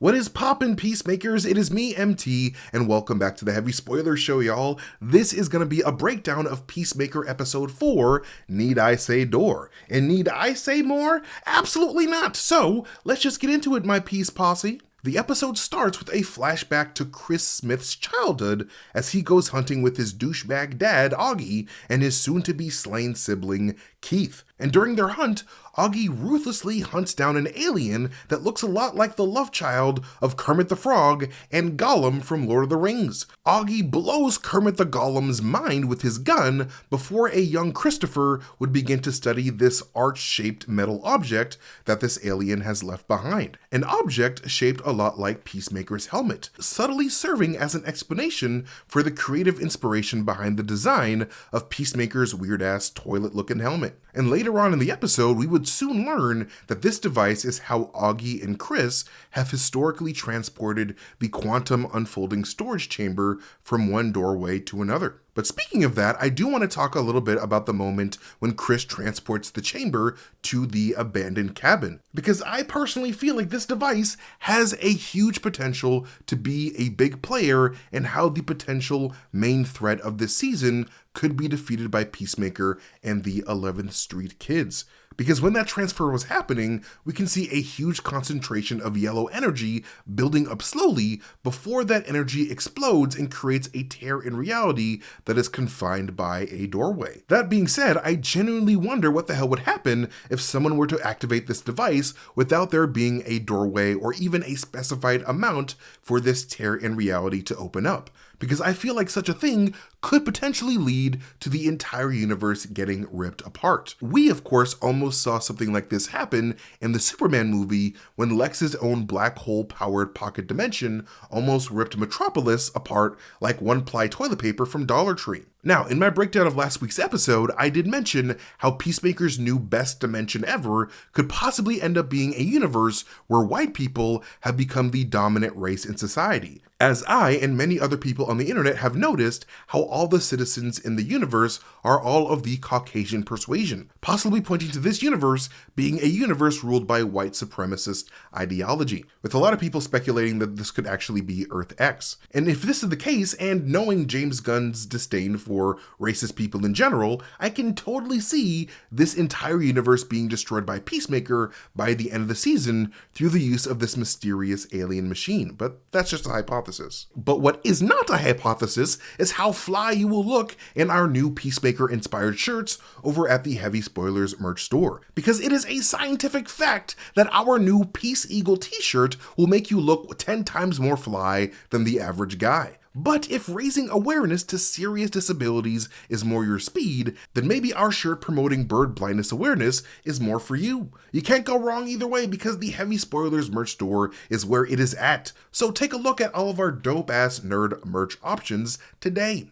What is poppin', Peacemakers? It is me, MT, and welcome back to the Heavy Spoiler Show, y'all. This is going to be a breakdown of Peacemaker Episode 4, Need I Say Door? And need I say more? Absolutely not! So, let's just get into it, my Peace Posse. The episode starts with a flashback to Chris Smith's childhood as he goes hunting with his douchebag dad, Auggie, and his soon-to-be slain sibling, Keith. And during their hunt, Auggie ruthlessly hunts down an alien that looks a lot like the love child of Kermit the Frog and Gollum from Lord of the Rings. Auggie blows Kermit the Gollum's mind with his gun before a young Christopher would begin to study this arch-shaped metal object that this alien has left behind. An object shaped a lot like Peacemaker's helmet, subtly serving as an explanation for the creative inspiration behind the design of Peacemaker's weird-ass toilet-looking helmet. And later on in the episode, we would soon learn that this device is how Auggie and Chris have historically transported the quantum unfolding storage chamber from one doorway to another. But speaking of that, I do want to talk a little bit about the moment when Chris transports the chamber to the abandoned cabin, because I personally feel like this device has a huge potential to be a big player in how the potential main threat of this season could be defeated by Peacemaker and the 11th Street Kids. Because when that transfer was happening, we can see a huge concentration of yellow energy building up slowly before that energy explodes and creates a tear in reality that is confined by a doorway. That being said, I genuinely wonder what the hell would happen if someone were to activate this device without there being a doorway or even a specified amount for this tear in reality to open up. Because I feel like such a thing could potentially lead to the entire universe getting ripped apart. We, of course, almost saw something like this happen in the Superman movie when Lex's own black hole-powered pocket dimension almost ripped Metropolis apart like one-ply toilet paper from Dollar Tree. Now, in my breakdown of last week's episode, I did mention how Peacemaker's new best dimension ever could possibly end up being a universe where white people have become the dominant race in society. As I and many other people on the internet have noticed how all the citizens in the universe are all of the Caucasian persuasion, possibly pointing to this universe being a universe ruled by white supremacist ideology, with a lot of people speculating that this could actually be Earth X. And if this is the case, and knowing James Gunn's disdain for racist people in general, I can totally see this entire universe being destroyed by Peacemaker by the end of the season through the use of this mysterious alien machine, but that's just a hypothesis. But what is not a hypothesis is how fly you will look in our new Peacemaker-inspired shirts over at the Heavy Spoilers merch store, because it is a scientific fact that our new Peace Eagle t-shirt will make you look 10 times more fly than the average guy. But if raising awareness to serious disabilities is more your speed, then maybe our shirt promoting bird blindness awareness is more for you. You can't go wrong either way because the Heavy Spoilers merch store is where it is at. So take a look at all of our dope-ass nerd merch options today.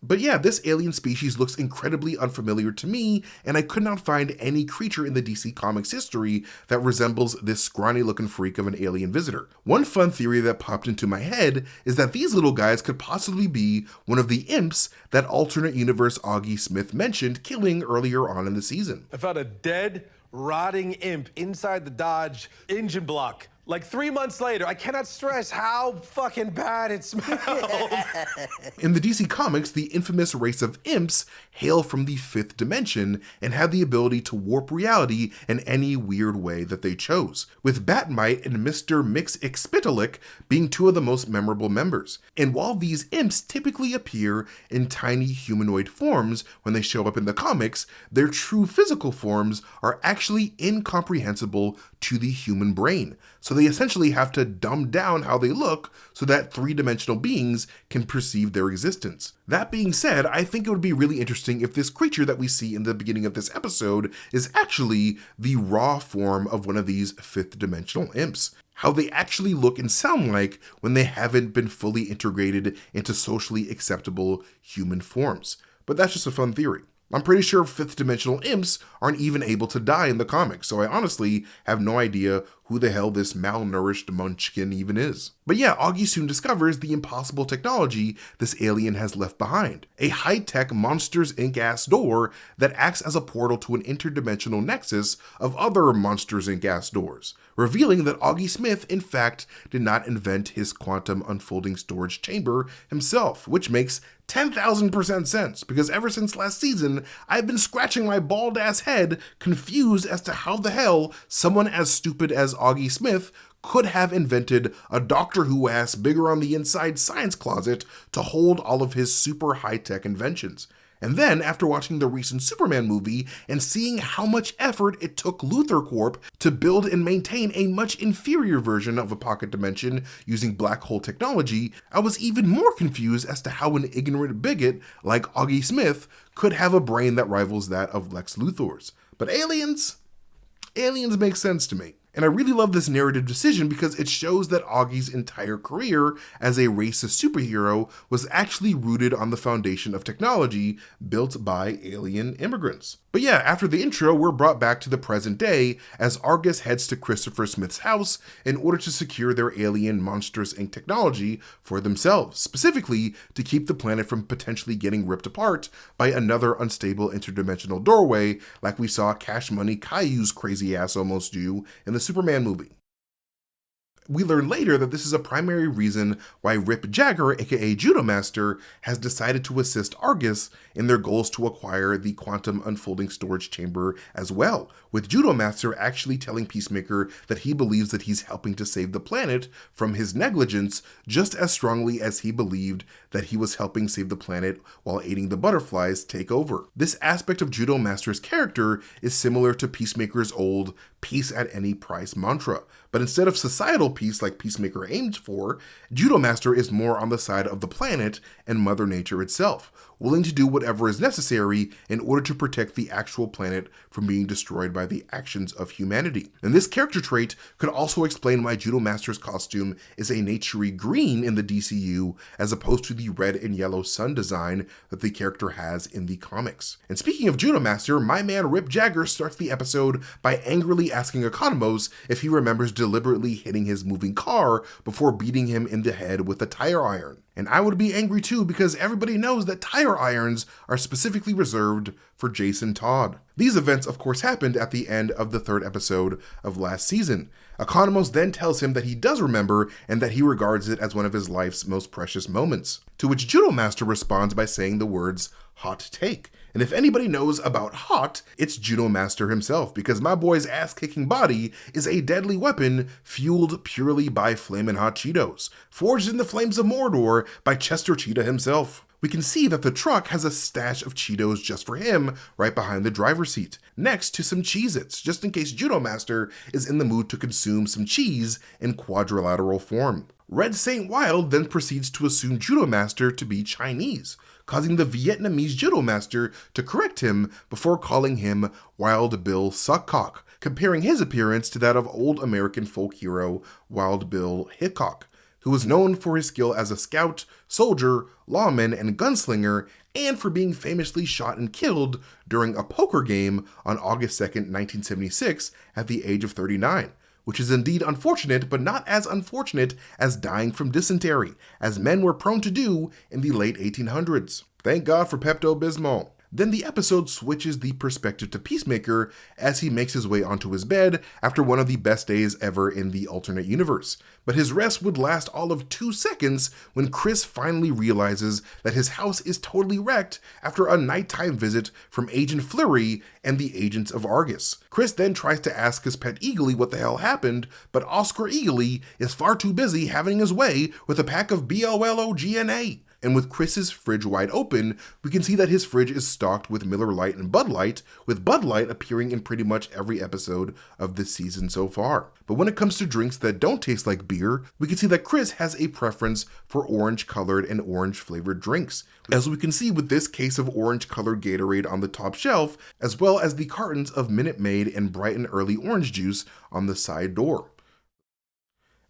But yeah, this alien species looks incredibly unfamiliar to me, and I could not find any creature in the DC Comics history that resembles this scrawny looking freak of an alien visitor. One fun theory that popped into my head is that these little guys could possibly be one of the imps that alternate universe Auggie Smith mentioned killing earlier on in the season. I found a dead, rotting imp inside the Dodge engine block. Like 3 months later, I cannot stress how fucking bad it smells. In the DC Comics, the infamous race of imps hail from the 5th dimension and have the ability to warp reality in any weird way that they chose, with Batmite and Mr. Mxyzptlk being two of the most memorable members. And while these imps typically appear in tiny humanoid forms when they show up in the comics, their true physical forms are actually incomprehensible to the human brain. So they essentially have to dumb down how they look so that three-dimensional beings can perceive their existence. That being said, I think it would be really interesting if this creature that we see in the beginning of this episode is actually the raw form of one of these 5th dimensional imps. How they actually look and sound like when they haven't been fully integrated into socially acceptable human forms. But that's just a fun theory. I'm pretty sure 5th dimensional imps aren't even able to die in the comics, so I honestly have no idea who who the hell this malnourished munchkin even is. But yeah, Auggie soon discovers the impossible technology this alien has left behind. A high-tech Monsters Inc. ass door that acts as a portal to an interdimensional nexus of other Monsters Inc. ass doors, revealing that Auggie Smith, in fact, did not invent his quantum unfolding storage chamber himself, which makes 10,000% sense, because ever since last season, I've been scratching my bald ass head, confused as to how the hell someone as stupid as Auggie Smith could have invented a Doctor Who ass bigger on the inside science closet to hold all of his super high-tech inventions. And then, after watching the recent Superman movie and seeing how much effort it took Luthor Corp to build and maintain a much inferior version of a pocket dimension using black hole technology, I was even more confused as to how an ignorant bigot like Auggie Smith could have a brain that rivals that of Lex Luthor's. But aliens make sense to me. And I really love this narrative decision because it shows that Augie's entire career as a racist superhero was actually rooted on the foundation of technology built by alien immigrants. But yeah, after the intro, we're brought back to the present day as Argus heads to Christopher Smith's house in order to secure their alien Monsters Inc. technology for themselves, specifically to keep the planet from potentially getting ripped apart by another unstable interdimensional doorway like we saw Cash Money Caillou's crazy ass almost do in the Superman movie. We learn later that this is a primary reason why Rip Jagger, aka Judo Master, has decided to assist Argus in their goals to acquire the quantum unfolding storage chamber as well, with Judo Master actually telling Peacemaker that he believes that he's helping to save the planet from his negligence just as strongly as he believed that he was helping save the planet while aiding the butterflies take over. This aspect of Judo Master's character is similar to Peacemaker's old peace at any price mantra, but instead of societal peace like Peacemaker aimed for, Judo Master is more on the side of the planet and Mother Nature itself, willing to do whatever is necessary in order to protect the actual planet from being destroyed by the actions of humanity. And this character trait could also explain why Judo Master's costume is a naturey green in the DCEU as opposed to the red and yellow sun design that the character has in the comics. And speaking of Judo Master, my man Rip Jagger starts the episode by angrily asking Economos if he remembers deliberately hitting his moving car before beating him in the head with a tire iron. And I would be angry too because everybody knows that tire irons are specifically reserved for Jason Todd. These events of course happened at the end of the third episode of last season. Economos then tells him that he does remember and that he regards it as one of his life's most precious moments, to which Judo Master responds by saying the words, "hot take." And if anybody knows about hot, it's Judo Master himself, because my boy's ass-kicking body is a deadly weapon fueled purely by flamin' hot Cheetos, forged in the flames of Mordor by Chester Cheetah himself. We can see that the truck has a stash of Cheetos just for him right behind the driver's seat, next to some Cheez-Its, just in case Judo Master is in the mood to consume some cheese in quadrilateral form. Red Saint Wild then proceeds to assume Judo Master to be Chinese, causing the Vietnamese Judo Master to correct him before calling him Wild Bill Suckcock, comparing his appearance to that of old American folk hero Wild Bill Hickok, who was known for his skill as a scout, soldier, lawman, and gunslinger, and for being famously shot and killed during a poker game on August 2nd, 1976 at the age of 39. Which is indeed unfortunate, but not as unfortunate as dying from dysentery, as men were prone to do in the late 1800s. Thank God for Pepto-Bismol. Then the episode switches the perspective to Peacemaker as he makes his way onto his bed after one of the best days ever in the alternate universe. But his rest would last all of 2 seconds when Chris finally realizes that his house is totally wrecked after a nighttime visit from Agent Fleury and the agents of Argus. Chris then tries to ask his pet Eagly what the hell happened, but Oscar Eagly is far too busy having his way with a pack of BOLOGNA. And with Chris's fridge wide open, we can see that his fridge is stocked with Miller Lite and Bud Light, with Bud Light appearing in pretty much every episode of this season so far. But when it comes to drinks that don't taste like beer, we can see that Chris has a preference for orange-colored and orange-flavored drinks, as we can see with this case of orange-colored Gatorade on the top shelf, as well as the cartons of Minute Maid and Bright and Early orange juice on the side door.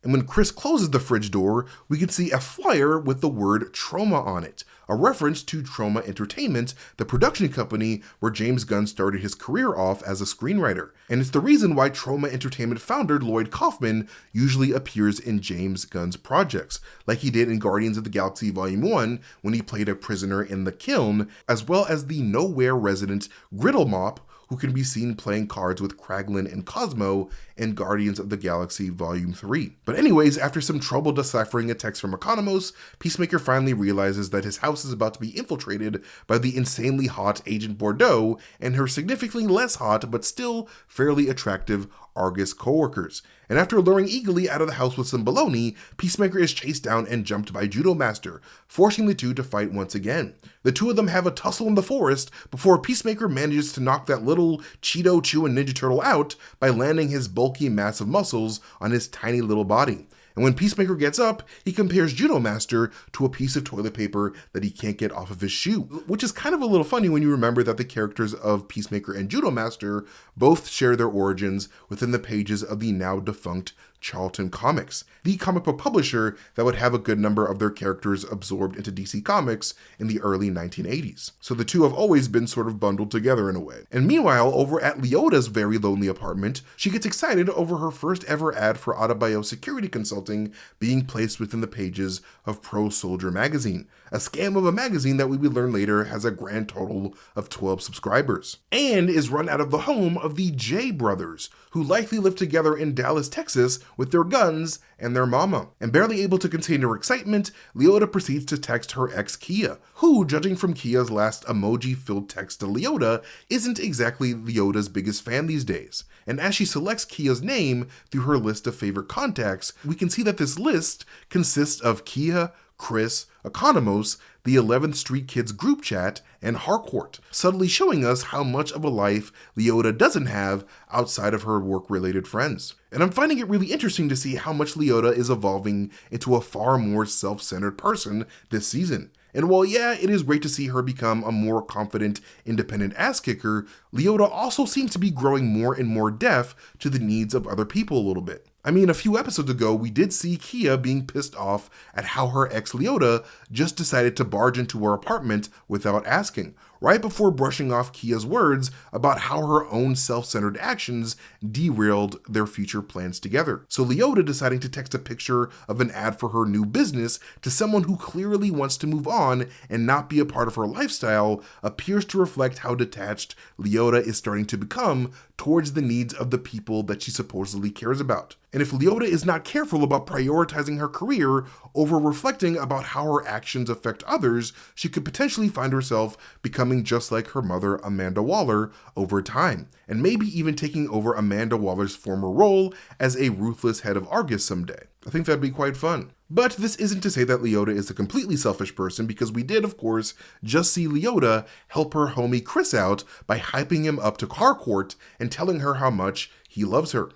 And when Chris closes the fridge door, we can see a flyer with the word Trauma on it, a reference to Trauma Entertainment, the production company where James Gunn started his career off as a screenwriter. And it's the reason why Trauma Entertainment founder Lloyd Kaufman usually appears in James Gunn's projects, like he did in Guardians of the Galaxy Volume 1 when he played a prisoner in the kiln, as well as the Nowhere resident Griddle Mop, who can be seen playing cards with Kraglin and Cosmo in Guardians of the Galaxy Volume 3. But anyways, after some trouble deciphering a text from Economos, Peacemaker finally realizes that his house is about to be infiltrated by the insanely hot Agent Bordeaux and her significantly less hot but still fairly attractive Argus co-workers. And after luring Eagly out of the house with some baloney, Peacemaker is chased down and jumped by Judo Master, forcing the two to fight once again. The two of them have a tussle in the forest before Peacemaker manages to knock that little Cheeto chewing Ninja Turtle out by landing his bulky massive muscles on his tiny little body. And when Peacemaker gets up, he compares Judo Master to a piece of toilet paper that he can't get off of his shoe, which is kind of a little funny when you remember that the characters of Peacemaker and Judo Master both share their origins within the pages of the now defunct Charlton Comics, the comic book publisher that would have a good number of their characters absorbed into DC Comics in the early 1980s. So the two have always been sort of bundled together in a way. And meanwhile, over at Leota's very lonely apartment, she gets excited over her first ever ad for Adebayo Security Consulting being placed within the pages of Pro Soldier magazine, a scam of a magazine that we would learn later has a grand total of 12 subscribers, and is run out of the home of the J brothers, who likely live together in Dallas, Texas, with their guns and their mama. And barely able to contain her excitement, Leota proceeds to text her ex Kia, who, judging from Kia's last emoji-filled text to Leota, isn't exactly Leota's biggest fan these days. And as she selects Kia's name through her list of favorite contacts, we can see that this list consists of Kia, Chris, Economos, the 11th Street Kids group chat, and Harcourt, subtly showing us how much of a life Leota doesn't have outside of her work-related friends. And I'm finding it really interesting to see how much Leota is evolving into a far more self-centered person this season. And while yeah, it is great to see her become a more confident, independent ass-kicker, Leota also seems to be growing more and more deaf to the needs of other people a little bit. I mean, a few episodes ago, we did see Kia being pissed off at how her ex Leota just decided to barge into her apartment without asking, right before brushing off Kia's words about how her own self-centered actions derailed their future plans together. So Leota deciding to text a picture of an ad for her new business to someone who clearly wants to move on and not be a part of her lifestyle appears to reflect how detached Leota is starting to become towards the needs of the people that she supposedly cares about. And if Leota is not careful about prioritizing her career over reflecting about how her actions affect others, she could potentially find herself becoming just like her mother, Amanda Waller, over time, and maybe even taking over Amanda Waller's former role as a ruthless head of Argus someday. I think that'd be quite fun. But this isn't to say that Leota is a completely selfish person, because we did, of course, just see Leota help her homie Chris out by hyping him up to Harcourt and telling her how much he loves her.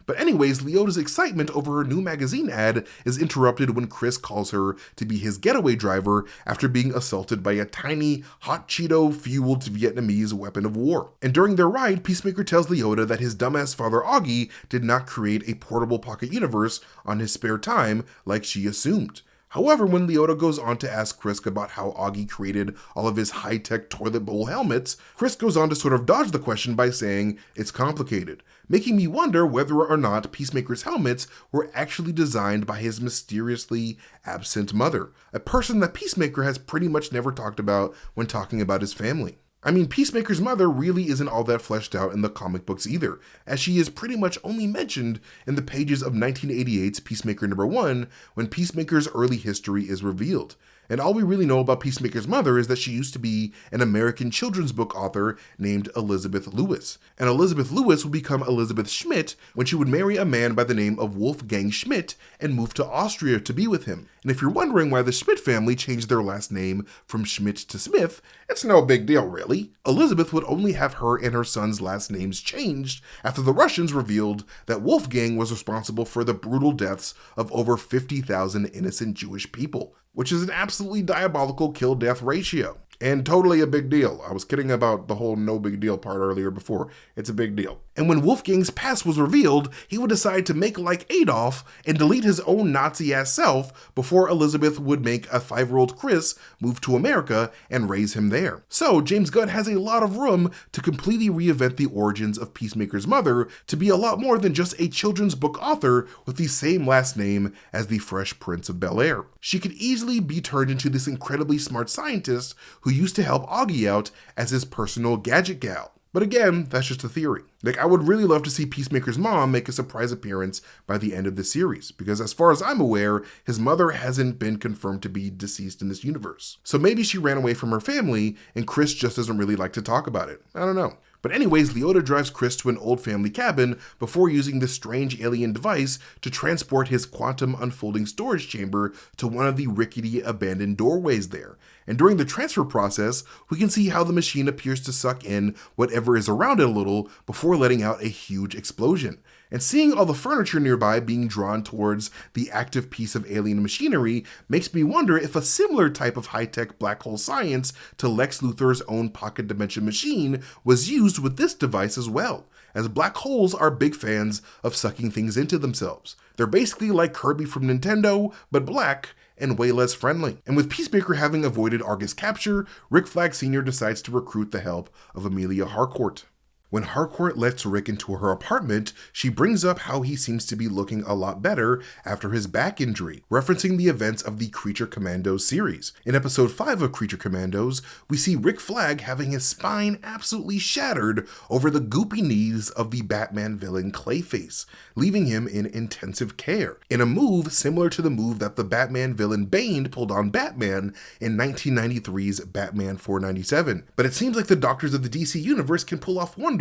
But anyways, Leota's excitement over her new magazine ad is interrupted when Chris calls her to be his getaway driver after being assaulted by a tiny, hot Cheeto-fueled Vietnamese weapon of war. And during their ride, Peacemaker tells Leota that his dumbass father Auggie did not create a portable pocket universe on his spare time like she assumed. However, when Leota goes on to ask Chris about how Auggie created all of his high-tech toilet bowl helmets, Chris goes on to sort of dodge the question by saying it's complicated, making me wonder whether or not Peacemaker's helmets were actually designed by his mysteriously absent mother, a person that Peacemaker has pretty much never talked about when talking about his family. I mean, Peacemaker's mother really isn't all that fleshed out in the comic books either, as she is pretty much only mentioned in the pages of 1988's Peacemaker #1 when Peacemaker's early history is revealed. And all we really know about Peacemaker's mother is that she used to be an American children's book author named Elizabeth Lewis. And Elizabeth Lewis would become Elizabeth Schmidt when she would marry a man by the name of Wolfgang Schmidt and move to Austria to be with him. And if you're wondering why the Schmidt family changed their last name from Schmidt to Smith, it's no big deal really. Elizabeth would only have her and her son's last names changed after the Russians revealed that Wolfgang was responsible for the brutal deaths of over 50,000 innocent Jewish people, which is an absolutely diabolical kill-death ratio. And totally a big deal. I was kidding about the whole no big deal part earlier before. It's a big deal. And when Wolfgang's past was revealed, he would decide to make like Adolf and delete his own Nazi-ass self before Elizabeth would make a 5-year-old Chris move to America and raise him there. So James Gunn has a lot of room to completely reinvent the origins of Peacemaker's mother to be a lot more than just a children's book author with the same last name as the Fresh Prince of Bel-Air. She could easily be turned into this incredibly smart scientist who used to help Auggie out as his personal gadget gal. But again, that's just a theory. Like, I would really love to see Peacemaker's mom make a surprise appearance by the end of the series, because as far as I'm aware, his mother hasn't been confirmed to be deceased in this universe. So maybe she ran away from her family, and Chris just doesn't really like to talk about it. I don't know. But anyways, Leota drives Chris to an old family cabin before using this strange alien device to transport his quantum unfolding storage chamber to one of the rickety abandoned doorways there. And during the transfer process, we can see how the machine appears to suck in whatever is around it a little before letting out a huge explosion. And seeing all the furniture nearby being drawn towards the active piece of alien machinery makes me wonder if a similar type of high-tech black hole science to Lex Luthor's own pocket dimension machine was used with this device as well, as black holes are big fans of sucking things into themselves. They're basically like Kirby from Nintendo, but black and way less friendly. And with Peacemaker having avoided Argus capture, Rick Flag Sr. decides to recruit the help of Amelia Harcourt. When Harcourt lets Rick into her apartment, she brings up how he seems to be looking a lot better after his back injury, referencing the events of the Creature Commandos series. In episode 5 of Creature Commandos, we see Rick Flag having his spine absolutely shattered over the goopy knees of the Batman villain Clayface, leaving him in intensive care, in a move similar to the move that the Batman villain Bane pulled on Batman in 1993's Batman 497. But it seems like the doctors of the DC universe can pull off wonders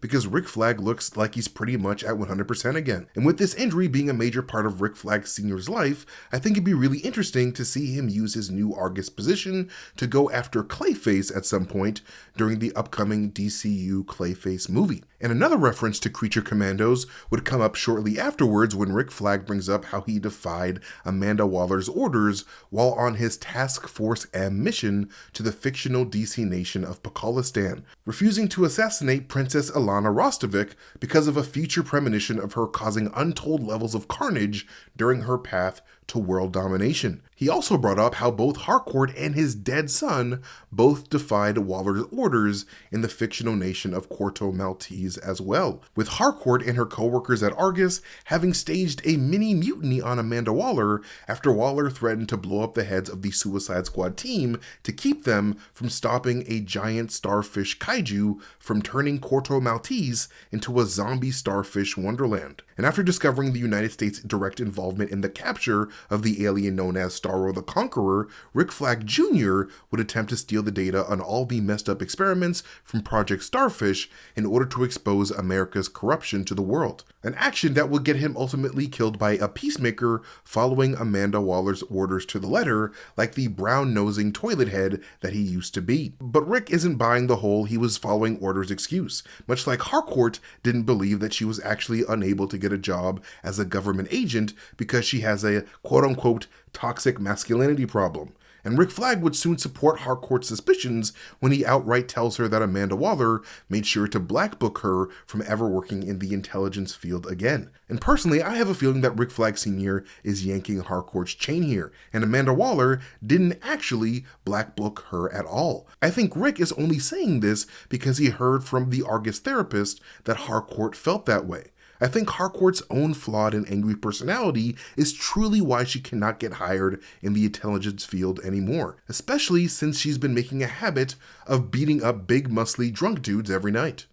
because Rick Flag looks like he's pretty much at 100% again. And with this injury being a major part of Rick Flag Sr.'s life, I think it'd be really interesting to see him use his new Argus position to go after Clayface at some point during the upcoming DCEU Clayface movie. And another reference to Creature Commandos would come up shortly afterwards when Rick Flag brings up how he defied Amanda Waller's orders while on his Task Force M mission to the fictional DC nation of Pakistan, refusing to assassinate Princess Ilana Rostovich because of a future premonition of her causing untold levels of carnage during her path to world domination. He also brought up how both Harcourt and his dead son both defied Waller's orders in the fictional nation of Corto Maltese as well, with Harcourt and her co-workers at Argus having staged a mini mutiny on Amanda Waller after Waller threatened to blow up the heads of the Suicide Squad team to keep them from stopping a giant starfish kaiju from turning Corto Maltese into a zombie starfish wonderland. And after discovering the United States' direct involvement in the capture of the alien known as Starro the Conqueror, Rick Flag Jr. would attempt to steal the data on all the messed up experiments from Project Starfish in order to expose America's corruption to the world. An action that would get him ultimately killed by a Peacemaker following Amanda Waller's orders to the letter, like the brown-nosing toilet head that he used to be. But Rick isn't buying the whole he was following orders excuse, much like Harcourt didn't believe that she was actually unable to get a job as a government agent because she has a quote-unquote toxic masculinity problem. And Rick Flag would soon support Harcourt's suspicions when he outright tells her that Amanda Waller made sure to black book her from ever working in the intelligence field again. And personally, I have a feeling that Rick Flag Sr. is yanking Harcourt's chain here, and Amanda Waller didn't actually black book her at all. I think Rick is only saying this because he heard from the Argus therapist that Harcourt felt that way. I think Harcourt's own flawed and angry personality is truly why she cannot get hired in the intelligence field anymore, especially since she's been making a habit of beating up big muscly drunk dudes every night.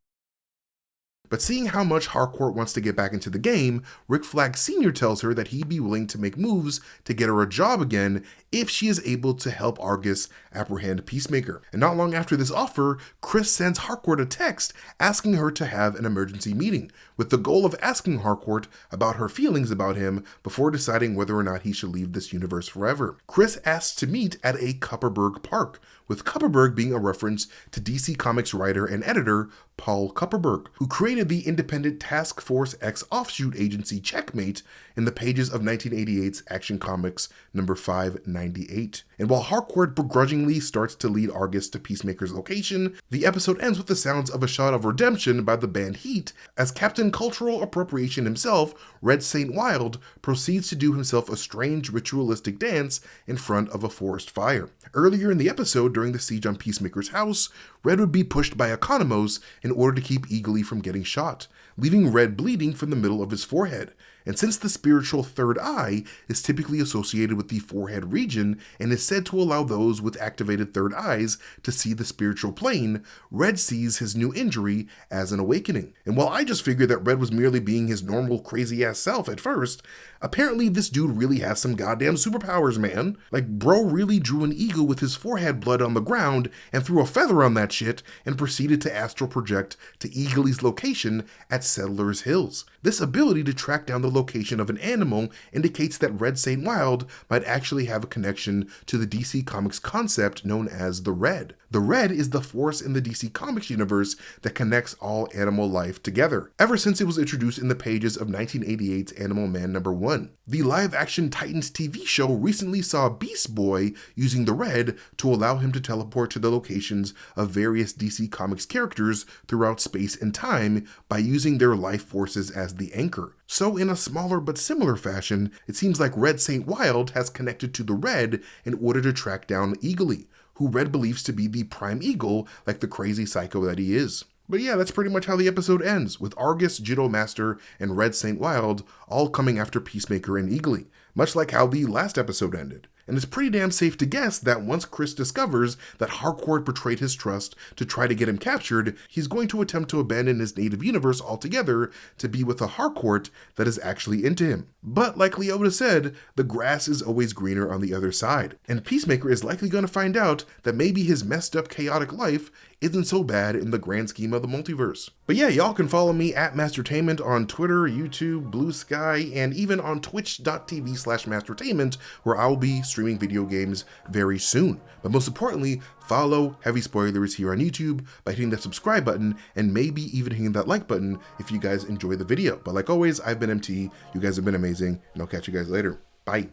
But seeing how much Harcourt wants to get back into the game, Rick Flag Sr. tells her that he'd be willing to make moves to get her a job again if she is able to help Argus apprehend Peacemaker. And not long after this offer, Chris sends Harcourt a text asking her to have an emergency meeting, with the goal of asking Harcourt about her feelings about him before deciding whether or not he should leave this universe forever. Chris asks to meet at a Kupperberg Park, with Kupperberg being a reference to DC Comics writer and editor Paul Kupperberg, who created the independent Task Force X offshoot agency Checkmate in the pages of 1988's Action Comics number 598. And while Harcourt begrudgingly starts to lead Argus to Peacemaker's location, the episode ends with the sounds of a shot of redemption by the band Heat, as Captain Cultural Appropriation himself, Red Saint Wild, proceeds to do himself a strange ritualistic dance in front of a forest fire. Earlier in the episode, during the siege on Peacemaker's house, Red would be pushed by Economos in order to keep Eagly from getting shot, leaving Red bleeding from the middle of his forehead. And since the spiritual third eye is typically associated with the forehead region and is said to allow those with activated third eyes to see the spiritual plane, Red sees his new injury as an awakening. And while I just figured that Red was merely being his normal crazy-ass self at first, apparently this dude really has some goddamn superpowers, man. Like, bro really drew an eagle with his forehead blood on the ground and threw a feather on that shit and proceeded to astral project to Eagly's location at Settlers Hills. This ability to track down the location of an animal indicates that Red Saint Wild might actually have a connection to the DC Comics concept known as the Red. The Red is the force in the DC Comics universe that connects all animal life together, ever since it was introduced in the pages of 1988's Animal Man #1. The live-action Titans TV show recently saw Beast Boy using the Red to allow him to teleport to the locations of various DC Comics characters throughout space and time by using their life forces as the anchor. So in a smaller but similar fashion, it seems like Red Saint Wild has connected to the Red in order to track down Eagly, who Red believes to be the prime eagle like the crazy psycho that he is. But yeah, that's pretty much how the episode ends, with Argus, Judo Master, and Red Saint Wild all coming after Peacemaker and Eagly, much like how the last episode ended. And it's pretty damn safe to guess that once Chris discovers that Harcourt betrayed his trust to try to get him captured, he's going to attempt to abandon his native universe altogether to be with a Harcourt that is actually into him. But like Leota said, the grass is always greener on the other side, and Peacemaker is likely going to find out that maybe his messed up chaotic life isn't so bad in the grand scheme of the multiverse. But yeah, y'all can follow me at Mastertainment on Twitter, YouTube, Blue Sky, and even on twitch.tv/Mastertainment, where I'll be streaming video games very soon. But most importantly, follow Heavy Spoilers here on YouTube by hitting that subscribe button and maybe even hitting that like button if you guys enjoy the video. But like always, I've been MT, you guys have been amazing, and I'll catch you guys later. Bye.